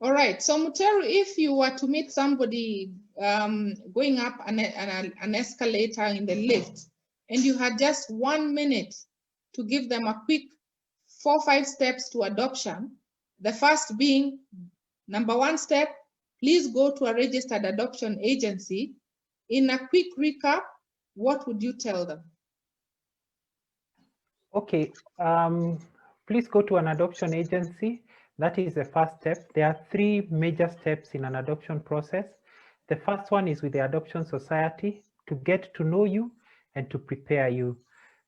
All right. So Muteru, if you were to meet somebody going up an escalator in the lift, and you had just 1 minute to give them a quick 4 or 5 steps to adoption, the first being, number 1 step, please go to a registered adoption agency. In a quick recap, what would you tell them? Okay, please go to an adoption agency. That is the first step. There are 3 major steps in an adoption process. The first one is with the Adoption Society to get to know you and to prepare you.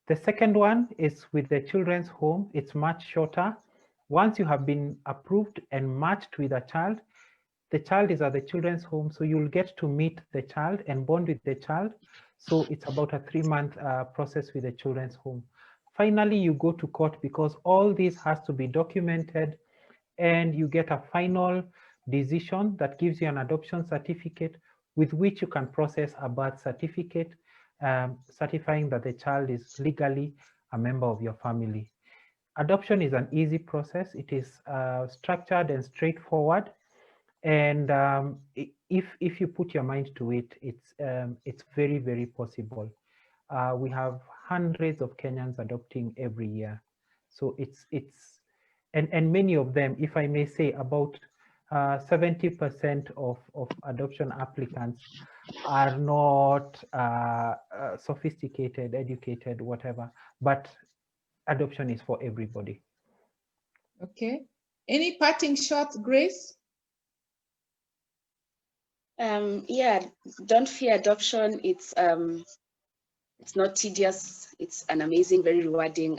The second one is with the children's home. It's much shorter. Once you have been approved and matched with a child, the child is at the children's home, so you'll get to meet the child and bond with the child. So it's about a 3-month process with the children's home. Finally, you go to court because all this has to be documented, and you get a final decision that gives you an adoption certificate with which you can process a birth certificate, certifying that the child is legally a member of your family. Adoption is an easy process. It is structured and straightforward. And if you put your mind to it, it's very, very possible. We have hundreds of Kenyans adopting every year. So and many of them, if I may say, about 70% of adoption applicants are not sophisticated, educated, whatever, but adoption is for everybody. Okay. Any parting shots, Grace? Yeah, don't fear adoption. It's not tedious. It's an amazing, very rewarding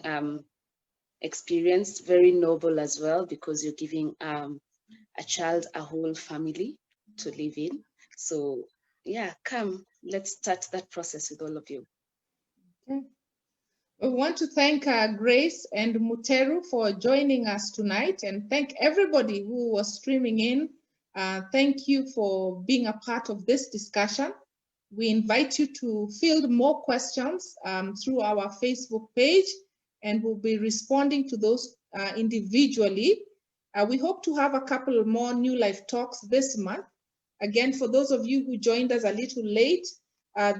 experience, very noble as well, because you're giving a child a whole family to live in. So yeah, come, let's start that process with all of you. Okay. We want to thank Grace and Muteru for joining us tonight, and thank everybody who was streaming in. Thank you for being a part of this discussion. We invite you to field more questions through our Facebook page, and we'll be responding to those individually. We hope to have a couple more New Life talks this month. Again, for those of you who joined us a little late,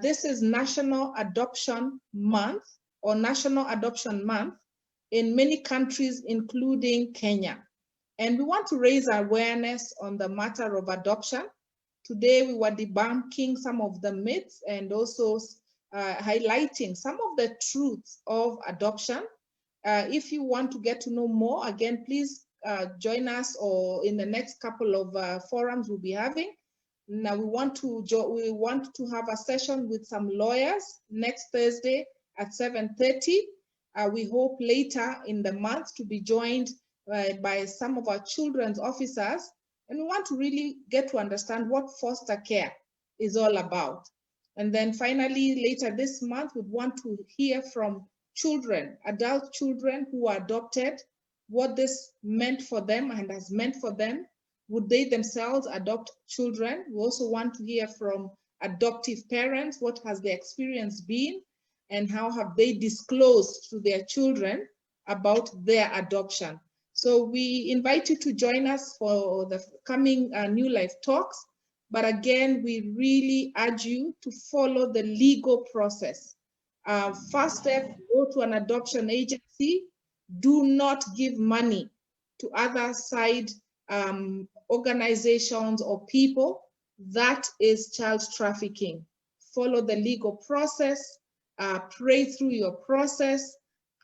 this is National Adoption Month, or National Adoption Month in many countries, including Kenya. And we want to raise awareness on the matter of adoption. Today, we were debunking some of the myths and also highlighting some of the truths of adoption. If you want to get to know more, again, please join us, or in the next couple of forums we'll be having. Now, we want to have a session with some lawyers next Thursday at 7:30. We hope later in the month to be joined by some of our children's officers, and we want to really get to understand what foster care is all about. And then finally, later this month, we want to hear from children, adult children who are adopted, what this meant for them and has meant for them. Would they themselves adopt children? We also want to hear from adoptive parents, what has their experience been, and how have they disclosed to their children about their adoption. So we invite you to join us for the coming New Life talks. But again, we really urge you to follow the legal process. First step, go to an adoption agency. Do not give money to other side organizations or people. That is child trafficking. Follow the legal process. Pray through your process,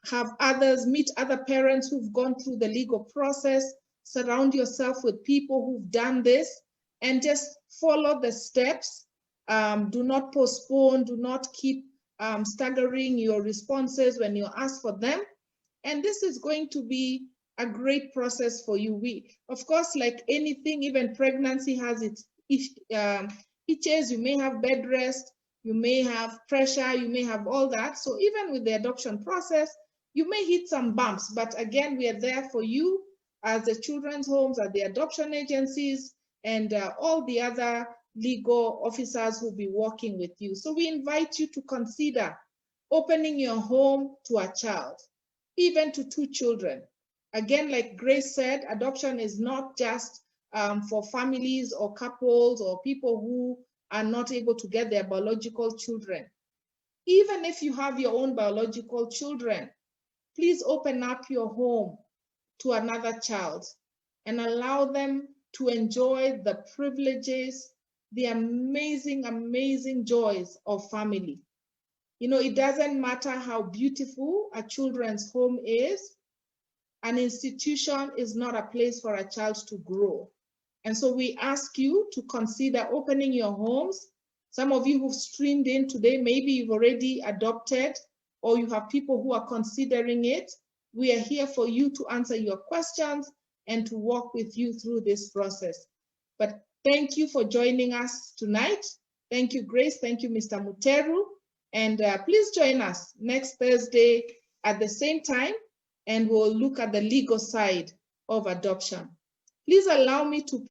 have others, meet other parents who've gone through the legal process, surround yourself with people who've done this, and just follow the steps. Do not postpone, do not keep staggering your responses when you ask for them. And this is going to be a great process for you. Of course, like anything, even pregnancy has its itches. You may have bed rest, you may have pressure, you may have all that. So even with the adoption process, you may hit some bumps, but again, we are there for you as the children's homes, as the adoption agencies, and all the other legal officers who will be working with you. So we invite you to consider opening your home to a child, even to 2 children. Again, like Grace said, adoption is not just for families or couples or people who are not able to get their biological children. Even if you have your own biological children, please open up your home to another child and allow them to enjoy the privileges, the amazing, amazing joys of family. You know, it doesn't matter how beautiful a children's home is, an institution is not a place for a child to grow. And so we ask you to consider opening your homes. Some of you who've streamed in today, maybe you've already adopted or you have people who are considering it. We are here for you to answer your questions and to walk with you through this process. But thank you for joining us tonight. Thank you, Grace. Thank you, Mr. Muteru. And please join us next Thursday at the same time, and we'll look at the legal side of adoption. Please allow me to